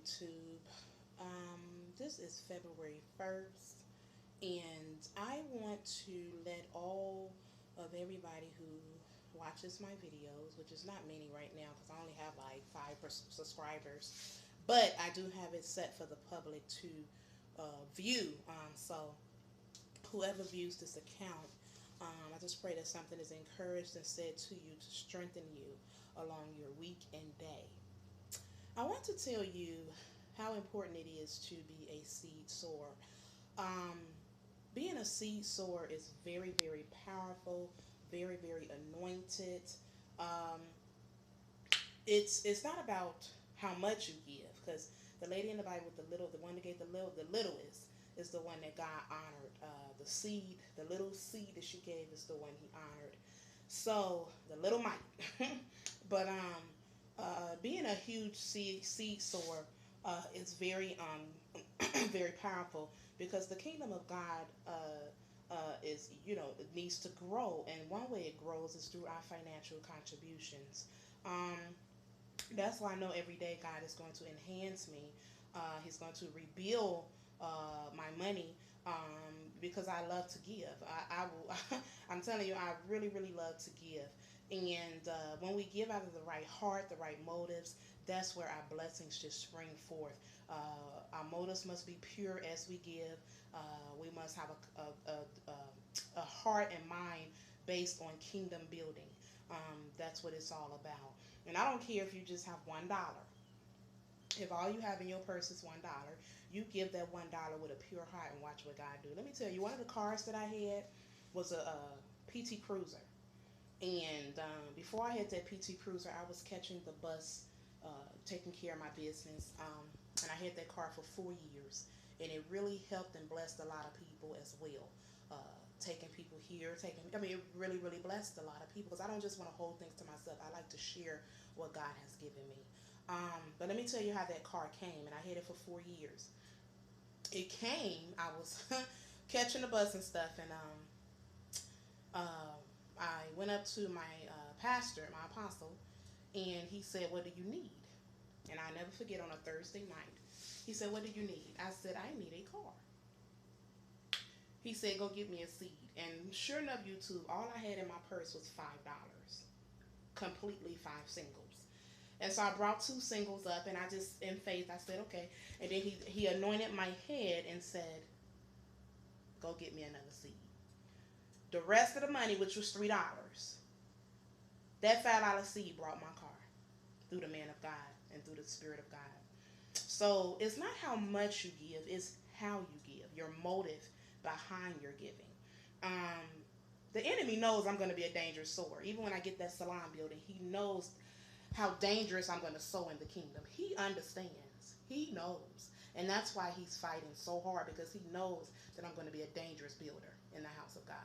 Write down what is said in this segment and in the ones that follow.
YouTube. This is February 1st, and I want to let all of everybody who watches my videos, which is not many right now because I only have like five subscribers, but I do have it set for the public to view. So whoever views this account, I just pray that something is encouraged and said to you to strengthen you along your week and day. I want to tell you how important it is to be a seed sower. Um, Being a seed sower is very, very powerful, very, very anointed. Um, it's not about how much you give, because the lady in the Bible with the little, the one that gave the littlest, is the one that God honored. The seed, the little seed that she gave, is the one He honored. So the little might, but being a huge seed sower is very very powerful, because the kingdom of God is, it needs to grow, and one way it grows is through our financial contributions. Um, that's why I know every day God is going to enhance me. He's going to rebuild my money, because I love to give. I will. I'm telling you, I really, really love to give. And when we give out of the right heart, the right motives, that's where our blessings just spring forth. Our motives must be pure as we give. We must have a heart and mind based on kingdom building. That's what it's all about. And I don't care if you just have $1. If all you have in your purse is $1, you give that $1 with a pure heart and watch what God do. Let me tell you, one of the cars that I had was a PT Cruiser. And before I had that PT Cruiser, I was catching the bus, taking care of my business. And I had that car for 4 years. And it really helped and blessed a lot of people as well. Uh, Taking people here, it really, really blessed a lot of people, because I don't just want to hold things to myself. I like to share what God has given me. But let me tell you how that car came, and I had it for 4 years. It came, I was catching the bus and stuff, and I went up to my pastor, my apostle, and he said, "What do you need?" And I never forget, on a Thursday night, he said, "What do you need?" I said, "I need a car." He said, "Go get me a seed." And sure enough, YouTube, all I had in my purse was $5, completely five singles. And so I brought two singles up, and I just, in faith, I said, okay. And then he anointed my head and said, "Go get me another seed." The rest of the money, which was $3, that $5 seed brought my car through the man of God and through the Spirit of God. So it's not how much you give, it's how you give, your motive behind your giving. Um, the enemy knows I'm going to be a dangerous sower. Even when I get that salon building, he knows how dangerous I'm going to sow in the kingdom. He understands. He knows. And that's why he's fighting so hard, because he knows that I'm going to be a dangerous builder in the house of God.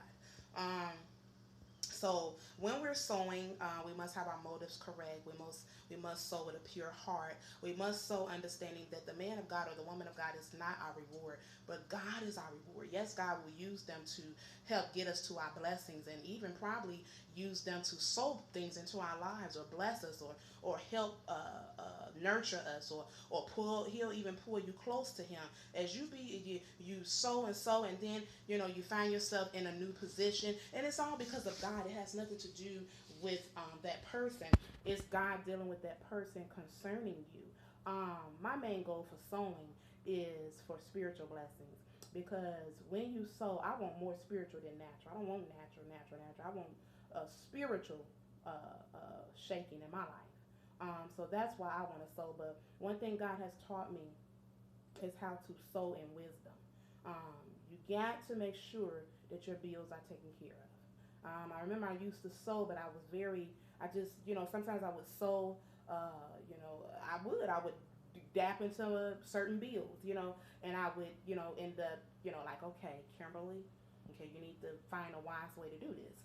So when we're sowing, we must have our motives correct. We must sow with a pure heart. We must sow understanding that the man of God or the woman of God is not our reward, but God is our reward. Yes, God will use them to help get us to our blessings, and even probably use them to sow things into our lives, or bless us, or help nurture us, or pull. He'll even pull you close to Him as you sow and sow, and then you find yourself in a new position, and it's all because of God. It has nothing to do with that person. It's God dealing with that person concerning you. My main goal for sowing is for spiritual blessings, because when you sow, I want more spiritual than natural. I don't want natural, natural, natural. I want a spiritual shaking in my life. So that's why I want to sow. But one thing God has taught me is how to sow in wisdom. You got to make sure that your bills are taken care of. I remember I used to sow, but I just, sometimes I would sow, I would dap into certain bills, and I would, end up, like, okay, Kimberly, okay, you need to find a wise way to do this.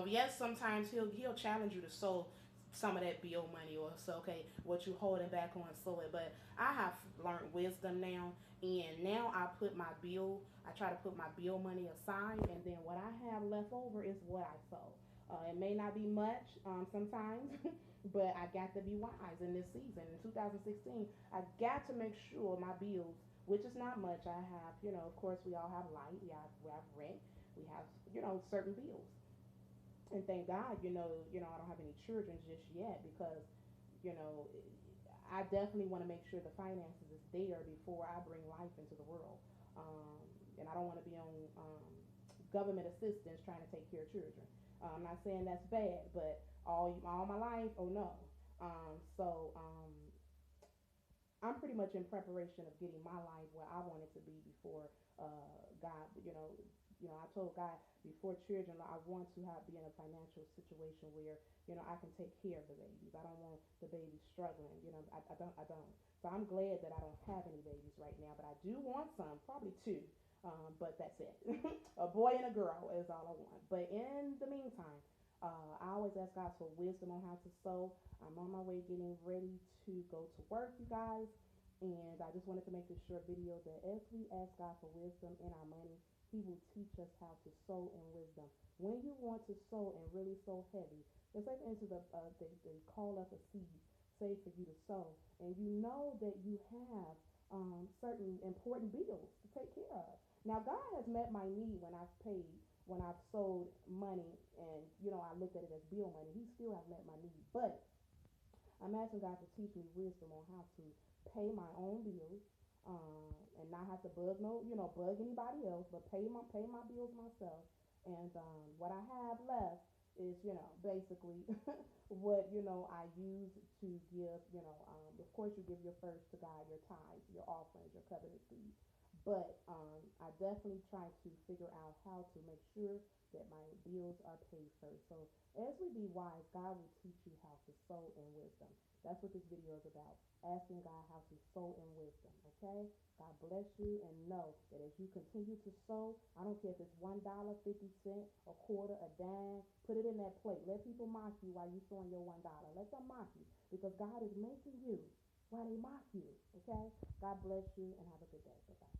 Yes, sometimes he'll challenge you to sow some of that bill money, or so, okay, what you holding back on, sow it. But I have learned wisdom now, and now I try to put my bill money aside, and then what I have left over is what I sow. It may not be much sometimes, but I got to be wise in this season. In 2016, I got to make sure my bills, which is not much, I have, of course, we all have light, we have rent, we have, certain bills. And thank God, I don't have any children just yet because, you know, I definitely want to make sure the finances is there before I bring life into the world. Um, and I don't want to be on government assistance trying to take care of children. I'm not saying that's bad, but all my life, oh no. So I'm pretty much in preparation of getting my life where I want it to be before God. I told God before children, I want to be in a financial situation where I can take care of the babies. I don't want the babies struggling. I don't. So I'm glad that I don't have any babies right now, but I do want some, probably two. But that's it. A boy and a girl is all I want. But in the meantime, I always ask God for wisdom on how to sow. I'm on my way getting ready to go to work, you guys. And I just wanted to make this short video that as we ask God for wisdom in our money, He will teach us how to sow in wisdom. When you want to sow and really sow heavy, let's say into they call up a seed, say for you to sow, and you know that you have certain important bills to take care of. Now, God has met my need when I've paid, when I've sold money, and I looked at it as bill money. He still has met my need, but I'm asking God to teach me wisdom on how to pay my own bills, and not have to bug anybody else, but pay my bills myself. And what I have left is, basically what I use to give. Of course, you give your first to God, your tithes, your offerings, your covenant seed. But I definitely try to figure out how to make sure that my bills are paid first. So as we be wise, God will teach you how to sow in wisdom. That's what this video is about. Asking God how to sow in wisdom. Okay? God bless you, and know that as you continue to sow, I don't care if it's $1, 50 cents, a quarter, a dime, put it in that plate. Let people mock you while you're sowing your $1. Let them mock you because God is making you while they mock you. Okay? God bless you and have a good day. Bye-bye.